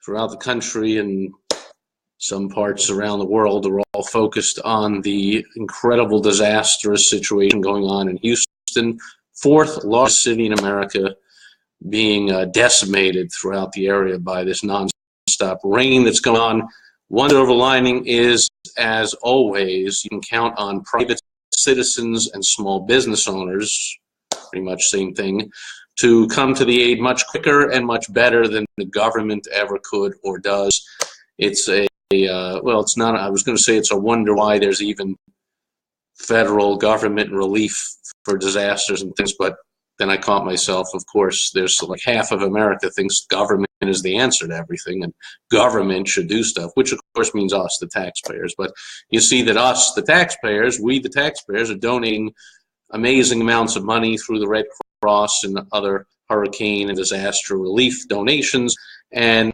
throughout the country and some parts around the world are all focused on the incredible disastrous situation going on in Houston, fourth largest city in America, being decimated throughout the area by this nonstop rain that's going on. One silver lining is, as always, you can count on private citizens and small business owners, pretty much same thing, to come to the aid much quicker and much better than the government ever could or does. It's well, it's not, I was going to say it's a wonder why there's even federal government relief for disasters and things, but then I caught myself, of course, there's like half of America thinks government is the answer to everything, and government should do stuff, which of course means us, the taxpayers. But you see that us, the taxpayers, we the taxpayers are donating amazing amounts of money through the Red Cross and other hurricane and disaster relief donations, and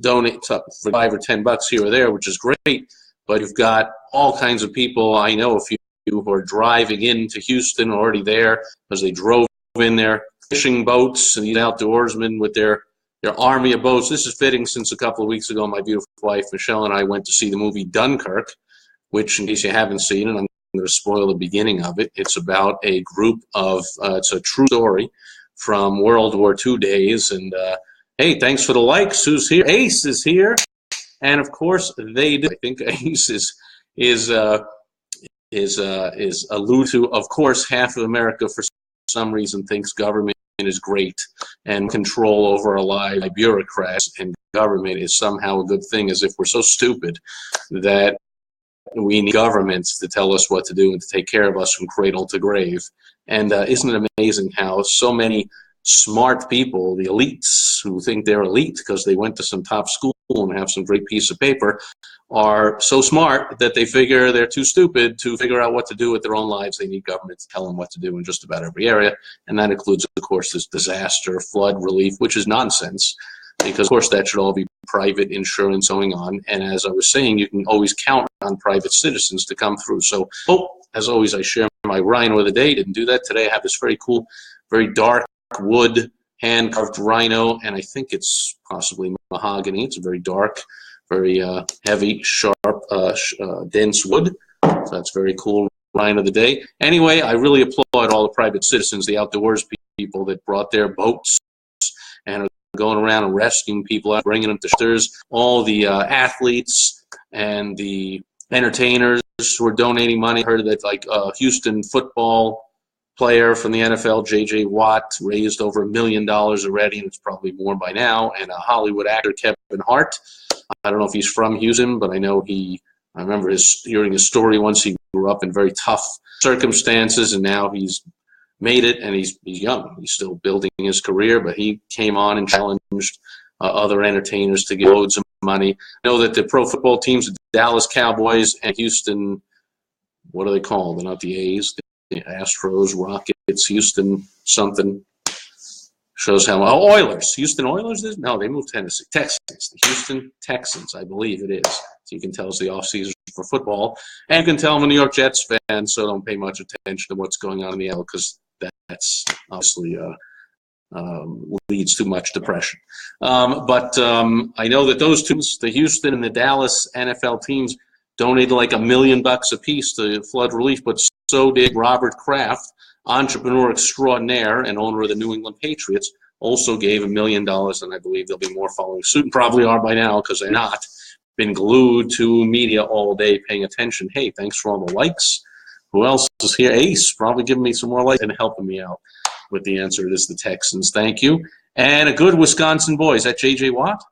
donate for $5 or $10 here or there, which is great. But you've got all kinds of people, I know a few who are driving into Houston, already there, because they drove in their fishing boats, and these outdoorsmen with their army of boats. This is fitting since a couple of weeks ago my beautiful wife Michelle and I went to see the movie Dunkirk, which, in case you haven't seen it, I'm going to spoil the beginning of it. It's about a group of, it's a true story from World War II days, and hey, thanks for the likes. Who's here? Ace is here, and of course they do. I think Ace is alluded to. Of course, half of America for some reason thinks government is great and control over our lives by bureaucrats, and government is somehow a good thing, as if we're so stupid that we need governments to tell us what to do and to take care of us from cradle to grave. And isn't it amazing how so many smart people, the elites who think they're elite because they went to some top school and have some great piece of paper, are so smart that they figure they're too stupid to figure out what to do with their own lives. They need government to tell them what to do in just about every area, and that includes, of course, this disaster, flood relief, which is nonsense, because, of course, that should all be private insurance going on, and as I was saying, you can always count on private citizens to come through. So, as always, I share my rhino of the day. Didn't do that today. I have this very cool, very dark wood hand-carved rhino, and I think it's possibly mahogany. It's a very dark, very heavy, sharp, dense wood. So that's very cool rhino of the day. Anyway, I really applaud all the private citizens, the outdoors people that brought their boats and are going around and rescuing people out, bringing them to shelters, all the athletes and the entertainers who are donating money. I heard that like Houston football player from the NFL, J.J. Watt, raised over $1 million already, and it's probably more by now. And a Hollywood actor, Kevin Hart. I don't know if he's from Houston, but I know I remember hearing his story once. He grew up in very tough circumstances, and now he's made it, and he's young. He's still building his career, but he came on and challenged other entertainers to give loads of money. I know that the pro football teams, the Dallas Cowboys and Houston, what are they called? They're not the A's. The Astros, Rockets, Houston something, shows how Oilers. Houston Oilers? No, they moved Tennessee. Texans. The Houston Texans, I believe it is. So you can tell it's the off-season for football. And you can tell I'm a New York Jets fan, so don't pay much attention to what's going on in the L, because that's obviously leads to much depression. But I know that those teams, the Houston and the Dallas NFL teams, donated like $1 million a piece to flood relief, but so did Robert Kraft, entrepreneur extraordinaire and owner of the New England Patriots, also gave $1 million, and I believe there'll be more following suit, and probably are by now because they're not been glued to media all day paying attention. Hey, thanks for all the likes. Who else is here? Ace, probably giving me some more likes and helping me out with the answer. It is the Texans. Thank you. And a good Wisconsin boy. Is that J.J. Watt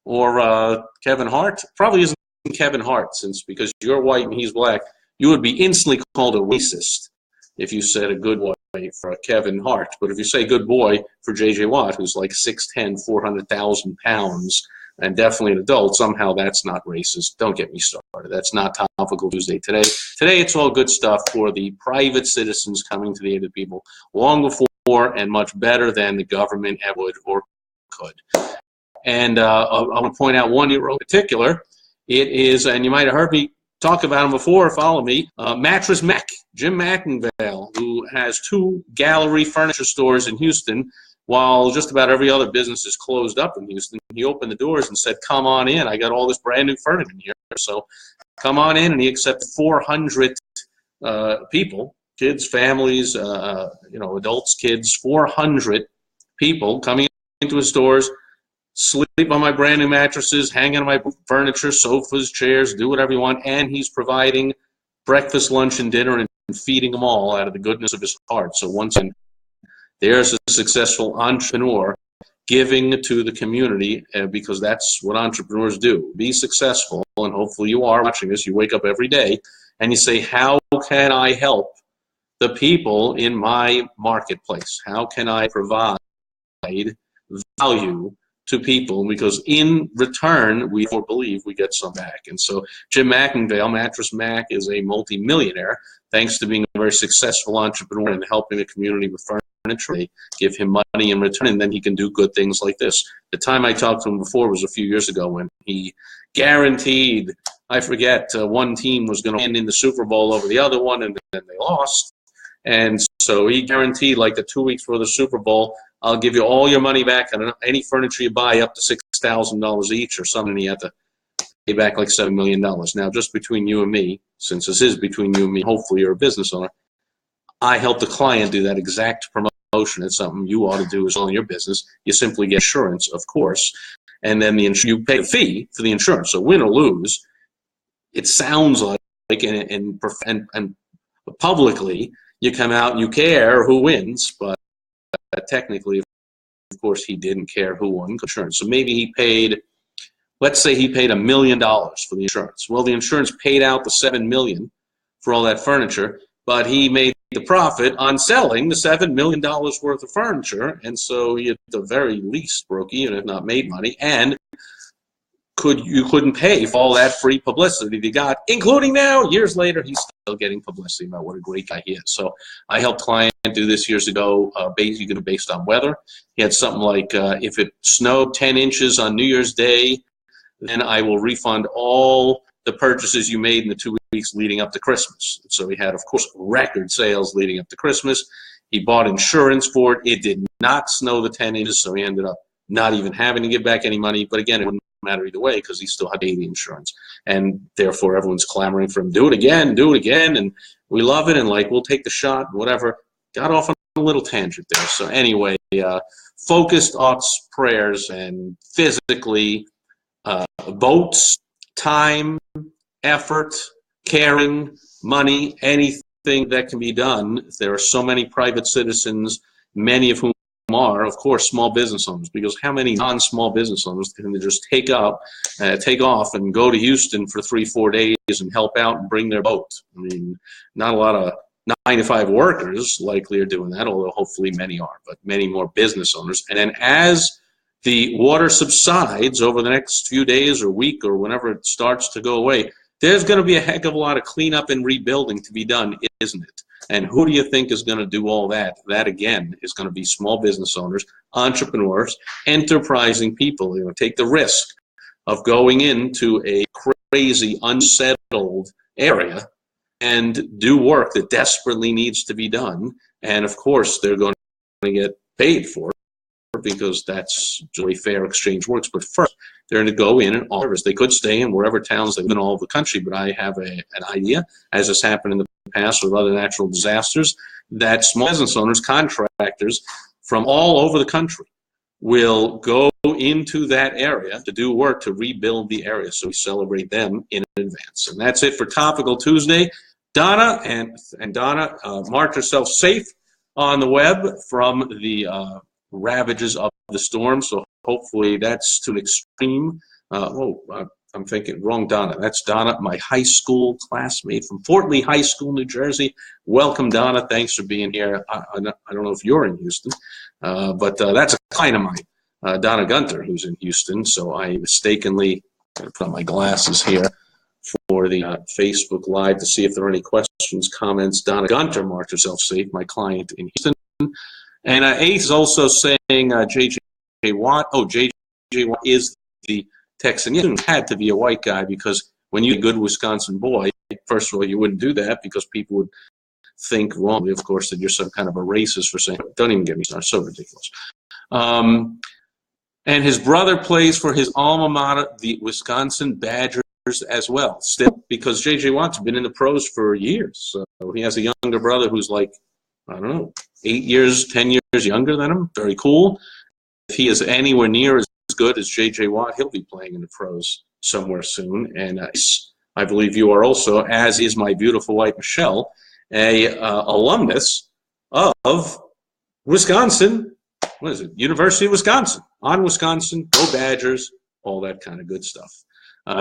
or Kevin Hart? Probably isn't Kevin Hart, since because you're white and he's black, you would be instantly called a racist if you said a good boy for Kevin Hart. But if you say good boy for J.J. Watt, who's like 6'10", 400,000 pounds, and definitely an adult, somehow that's not racist. Don't get me started. That's not Topical Tuesday today. Today it's all good stuff for the private citizens coming to the aid of people long before and much better than the government ever would or could. And I want to point out one hero in particular. It is, and you might have heard me talk about him before, follow me, Mattress Mac, Jim McIngvale, who has 2 gallery furniture stores in Houston, while just about every other business is closed up in Houston. He opened the doors and said, come on in. I got all this brand new furniture in here. So come on in. And he accepted 400 people, kids, families, adults, kids, 400 people coming into his stores, sleep on my brand new mattresses, hang on my furniture, sofas, chairs, do whatever you want. And he's providing breakfast, lunch, and dinner and feeding them all out of the goodness of his heart. So once again, there's a successful entrepreneur giving to the community, because that's what entrepreneurs do. Be successful, and hopefully you are watching this. You wake up every day and you say, how can I help the people in my marketplace? How can I provide value to people? Because in return, we believe we get some back. And so Jim McIngvale, Mattress Mac, is a multi-millionaire thanks to being a very successful entrepreneur and helping the community with furniture. They give him money in return, and then he can do good things like this. The time I talked to him before was a few years ago when he guaranteed, I forget, one team was going to win in the Super Bowl over the other one, and then they lost. And so he guaranteed, like the 2 weeks before the Super Bowl, I'll give you all your money back on any furniture you buy up to $6,000 each or something. He had to pay back like $7 million. Now, just between you and me, since this is between you and me, hopefully you're a business owner, I help the client do that exact promotion. It's something you ought to do as well in your business. You simply get insurance, of course, and then you pay a fee for the insurance. So win or lose, it sounds like and publicly you come out and you care who wins, but technically, of course, he didn't care who won insurance. So maybe he paid, let's say he paid $1 million for the insurance. Well, the insurance paid out the $7 million for all that furniture, but he made the profit on selling the $7 million worth of furniture, and so he at the very least broke even, if not made money, and you couldn't pay for all that free publicity he got, including now, years later, he's still getting publicity about what a great guy he is. So I helped a client do this years ago, based on weather. He had something like, if it snowed 10 inches on New Year's Day, then I will refund all the purchases you made in the 2 weeks leading up to Christmas. So he had, of course, record sales leading up to Christmas. He bought insurance for it. It did not snow the 10 inches, so he ended up not even having to give back any money. But again, it wouldn't matter either way because he still had 80 insurance. And therefore, everyone's clamoring for him, do it again, and we love it, and like, we'll take the shot, whatever. Got off on a little tangent there. So anyway, focused thoughts, prayers, and physically votes, time, effort, caring, money, anything that can be done. There are so many private citizens, many of whom are, of course, small business owners, because how many non-small business owners can they just take off and go to Houston for 3-4 days and help out and bring their boat? I mean, not a lot of 9-to-5 workers likely are doing that, although hopefully many are, but many more business owners. And then as the water subsides over the next few days or week or whenever it starts to go away, there's going to be a heck of a lot of cleanup and rebuilding to be done, isn't it? And who do you think is going to do all that? That, again, is going to be small business owners, entrepreneurs, enterprising people. You know, take the risk of going into a crazy, unsettled area and do work that desperately needs to be done. And, of course, they're going to get paid for it, because that's the way fair exchange works. But first, they're going to go in and offer. They could stay in wherever towns they live in all over the country, but I have an idea, as has happened in the past with other natural disasters, that small business owners, contractors from all over the country will go into that area to do work to rebuild the area. So we celebrate them in advance. And that's it for Topical Tuesday. Donna, and Donna, mark yourself safe on the web from the ravages of the storm. So hopefully that's to an extreme. I'm thinking wrong Donna. That's Donna, my high school classmate from Fort Lee High School, New Jersey. Welcome, Donna. Thanks for being here. I don't know if you're in Houston, but that's a client of mine, Donna Gunter, who's in Houston. So I mistakenly put on my glasses here for the Facebook Live to see if there are any questions, comments. Donna Gunter, mark yourself safe, my client in Houston. And Ace is also saying J.J. Watt. Oh, J.J. Watt is the Texan. You had to be a white guy, because when you're a good Wisconsin boy, first of all, you wouldn't do that because people would think wrongly, of course, that you're some kind of a racist for saying, don't even get me started, so ridiculous. And his brother plays for his alma mater, the Wisconsin Badgers, as well, still, because J.J. Watt's been in the pros for years. So he has a younger brother who's like, I don't know, 8 years, 10 years younger than him. Very cool. If he is anywhere near as good as J.J. Watt, he'll be playing in the pros somewhere soon. And I believe you are also, as is my beautiful wife, Michelle, a alumnus of Wisconsin. What is it? University of Wisconsin. On Wisconsin, go Badgers, all that kind of good stuff.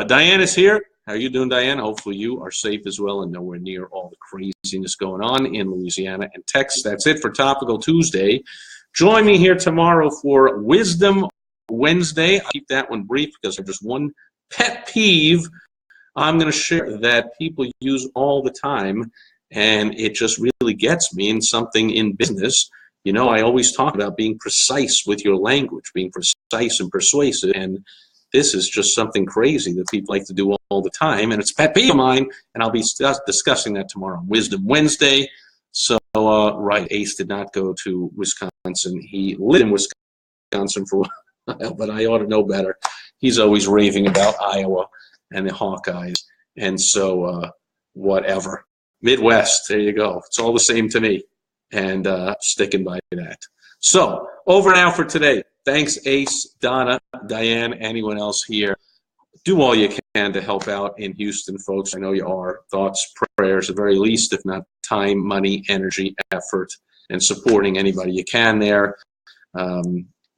Diane is here. How are you doing, Diane? Hopefully you are safe as well and nowhere near all the craziness going on in Louisiana and Texas. That's it for Topical Tuesday. Join me here tomorrow for Wisdom Wednesday. I'll keep that one brief because I have just one pet peeve I'm going to share that people use all the time, and it just really gets me in something in business. You know, I always talk about being precise with your language, being precise and persuasive, and this is just something crazy that people like to do all the time, and it's a pet peeve of mine, and I'll be discussing that tomorrow on Wisdom Wednesday. So, right, Ace did not go to Wisconsin. He lived in Wisconsin for a while, but I ought to know better. He's always raving about Iowa and the Hawkeyes, and so whatever. Midwest, there you go. It's all the same to me, and sticking by that. So, over now for today. Thanks, Ace, Donna, Diane, anyone else here. Do all you can to help out in Houston, folks. I know you are. Thoughts, prayers, at the very least, if not time, money, energy, effort, and supporting anybody you can there.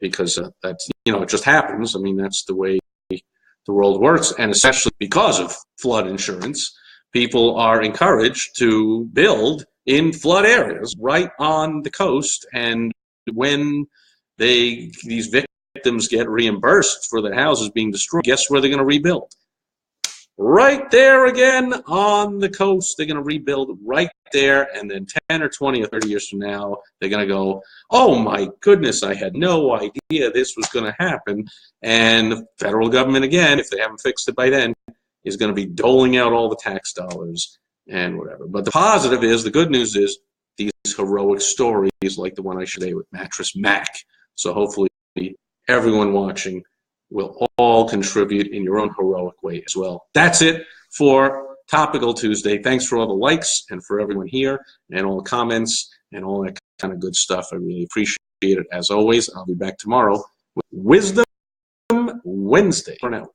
Because that's, you know, it just happens. I mean, that's the way the world works. And especially because of flood insurance, people are encouraged to build in flood areas right on the coast. And when these victims get reimbursed for their houses being destroyed, guess where they're going to rebuild? Right there again on the coast. They're going to rebuild right there, and then 10 or 20 or 30 years from now, they're going to go, oh my goodness, I had no idea this was going to happen. And the federal government, again, if they haven't fixed it by then, is going to be doling out all the tax dollars and whatever. But the positive is, the good news is, these heroic stories like the one I shared today with Mattress Mac. So hopefully everyone watching will all contribute in your own heroic way as well. That's it for Topical Tuesday. Thanks for all the likes and for everyone here and all the comments and all that kind of good stuff. I really appreciate it. As always, I'll be back tomorrow with Wisdom Wednesday. For now.